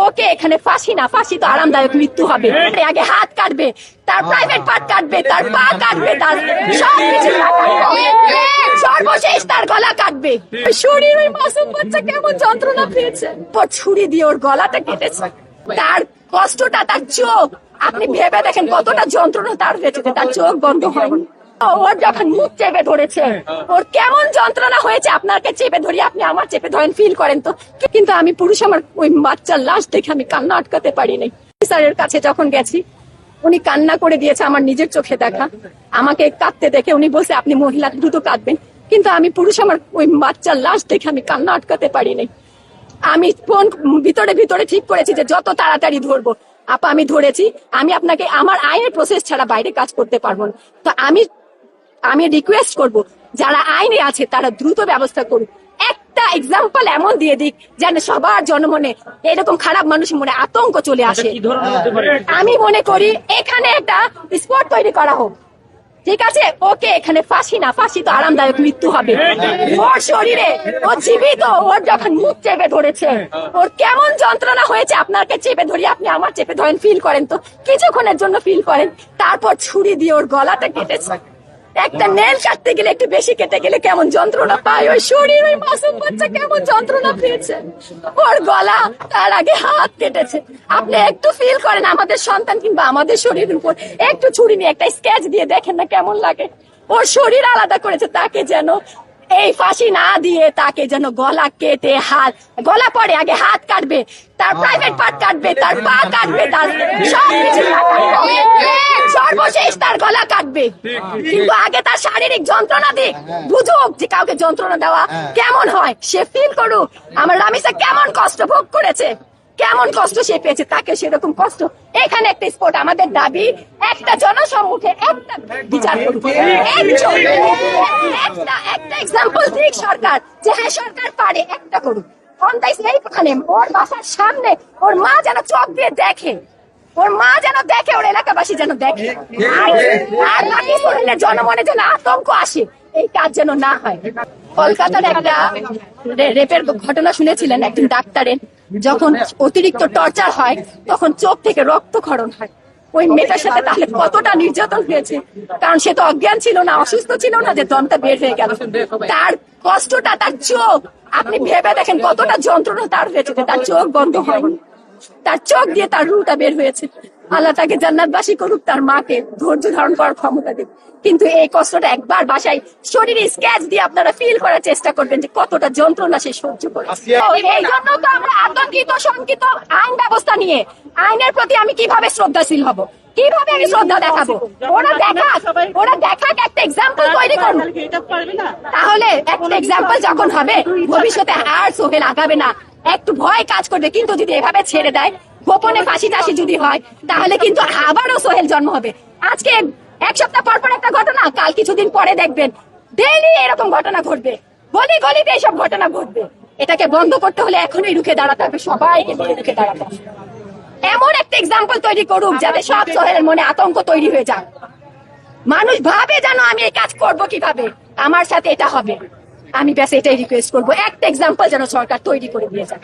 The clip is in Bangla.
ওকে এখানে ফাঁসি না, ফাঁসি তো আরামদায়ক মৃত্যু হবে। আগে হাত কাটবে, তার প্রাইভেট পার্ট কাটবে, তার পা কাটবে, তার সবকিছু সর্বশেষ তার গলা কাটবে। শরীর ওই মাসুম বাচ্চা কেমন যন্ত্রণা পেয়েছে, ওর ছুরি দিয়ে ওর গলাটা কেটেছে। তার কষ্টটা, তার চোখ, আপনি ভেবে দেখেন কতটা যন্ত্রণা তার হয়েছে, তার চোখ বন্ধ হয়নি। ওর যখন মুখ চেপে ধরেছে, ওর কেমন যন্ত্রণা হয়েছে। আপনাকে চেপে ধরি, আপনি আমার চেপে ধরেন, ফিল করেন তো। কিন্তু আমি পুরুষ, আমার ওই বাচ্চার লাশ দেখে আমি কান্না আটকাতে পারিনি। স্যারের কাছে যখন গেছি, উনি কান্না করে দিয়েছে, আমার নিজের চোখে দেখা। আমাকে কাঁদতে দেখে উনি বলছে আপনি মহিলা, দ্রুত কাঁদবেন। কিন্তু আমি পুরুষ, আমার ওই বাচ্চার লাশ দেখে আমি কান্না আটকাতে পারিনি। আমি ফোন ভিতরে ভিতরে ঠিক করেছি যে যত তাড়াতাড়ি ধরবো। আপা আমি ধরেছি, আমি আপনাকে আমার আইনের প্রসেস ছাড়া বাইরে কাজ করতে পারবো না। তো আমি রিকোয়েস্ট করব, যারা আইনে আছে তারা দ্রুত ব্যবস্থা করুক। একটা এক্সাম্পল এমন দিয়ে দিক যেন সবার জনমনে এরকম খারাপ মানুষের মনে আতঙ্ক চলে আসে। আমি মনে করি এখানে একটা স্পট তৈরি করা হোক, ঠিক আছে? ওকে এখানে ফাঁসি না, ফাঁসি তো আরামদায়ক মৃত্যু হবে। ওর শরীরে, ও জীবিত, ওর যখন মুখ চেপে ধরেছে, ওর কেমন যন্ত্রণা হয়েছে। আপনাকে চেপে ধরি, আপনি আমার চেপে ধরেন, ফিল করেন তো, কিছুক্ষণের জন্য ফিল করেন। তারপর ছুরি দিয়ে ওর গলাটা কেটেছে। একটা নেল কাটতে গেলে, একটু বেশি কেটে গেলে কেমন যন্ত্রণা পায়। ওই শরীর, ওই মাসুম বাচ্চা কেমন যন্ত্রণা পেয়েছে। ওর গলা, তার আগে হাত কেটেছে। আপনি একটু ফিল করেন আমাদের সন্তান কিংবা আমাদের শরীরের উপর একটু ছুরি নিয়ে একটা স্কেচ দিয়ে দেখেন না কেমন লাগে। ওর শরীর আলাদা করেছে, তাকে যেন এই ফাঁসি না দিয়ে তাকে যেন গলা কেটে গলা পরে আগে হাত কাটবে, তার প্রাইভেট পার্ট কাটবে, তার পা কাটবে, তার সবকিছু সর্বশেষ তার গলা কাটবে। কিন্তু আগে তার শারীরিক যন্ত্রণা দিক, বুঝুক যে কাউকে যন্ত্রণা দেওয়া কেমন হয়, সে ফিল করুক আমার রামিসা কেমন কষ্ট ভোগ করেছে, কেমন কষ্ট সে পেয়েছে, তাকে সেরকম কষ্ট। এখানে একটা স্পট, আমাদের দাবি একটা জনসম্মুখে একটা বিচার করুক। একটা এক্সাম্পল দিক সরকার, যে হ্যাঁ সরকার পারে, একটা করুক। এইখানে ওর বাসার সামনে ওর মা যেন চোখ দিয়ে দেখে, ওর মা যেন দেখে, ওর এলাকাবাসী যেন দেখে, আর বাকি শরীরের জনমনে যেন আতঙ্ক আসে, এই কাজ যেন না হয়। কলকাতার একটা রেপের ঘটনা শুনেছিলেন, একজন ডাক্তারের যখন অতিরিক্ত টর্চার হয় তখন চোখ থেকে রক্তক্ষরণ হয়। ওই মেয়েটার সাথে তাহলে কতটা নির্যাতন হয়েছে, কারণ সে তো অজ্ঞান ছিল না, অসুস্থ ছিল না যে দমটা বের হয়ে গেল। তার কষ্টটা, তার চোখ, আপনি ভেবে দেখেন কতটা যন্ত্রণা তার হয়েছে, তার চোখ বন্ধ হয়নি, তার চোখ দিয়ে তার রুটা বের হয়েছে। আল্লাহ তাকে জান্নাতবাসী করুক, তার মাকে ধৈর্য ধারণ করার ক্ষমতা দিক। কিন্তু এই কষ্টটা একবার বাসায় শরীরে স্কেচ দিয়ে আপনারা ফিল করার চেষ্টা করবেন যে কতটা যন্ত্রণা সে সহ্য করেছে। এই জন্য তো আমরা আতঙ্কিত, শঙ্কিত আইন ব্যবস্থা নিয়ে। আইনের প্রতি আমি কিভাবে শ্রদ্ধাশীল হব, কিভাবে আমি শ্রদ্ধা দেখাবো? ওরা দেখাক, একটা এক্সাম্পল তৈরি করুন। তাহলে একটা এক্সাম্পল যখন হবে, ভবিষ্যতে আর সোহেল আগাবে না, একটু ভয় কাজ করবে। কিন্তু যদি এভাবে ছেড়ে দেয়, গোপনে ফাঁসি টাসি যদি হয়, তাহলে কিন্তু আবারও সোহেল জন্ম হবে। আজকে এক সপ্তাহ পর পর একটা ঘটনা, কাল কিছুদিন পরে দেখবেন ডেইলি এরকম ঘটনা ঘটবে, গলি গলিতে এইসব ঘটনা ঘটবে। এটাকে বন্ধ করতে হলে এখনই রুখে দাঁড়াতে হবে, সবাইকে রুখে দাঁড়াতে হবে। এমন একটা এক্সাম্পল তৈরি করুক যাতে সব সোহেলের মনে আতঙ্ক তৈরি হয়ে যায়, মানুষ ভাবে যেন আমি এই কাজ করবো কিভাবে, আমার সাথে এটা হবে। আমি ব্যাস এটাই রিকোয়েস্ট করবো, একটা এক্সাম্পল যেন সরকার তৈরি করে দিয়ে যায়।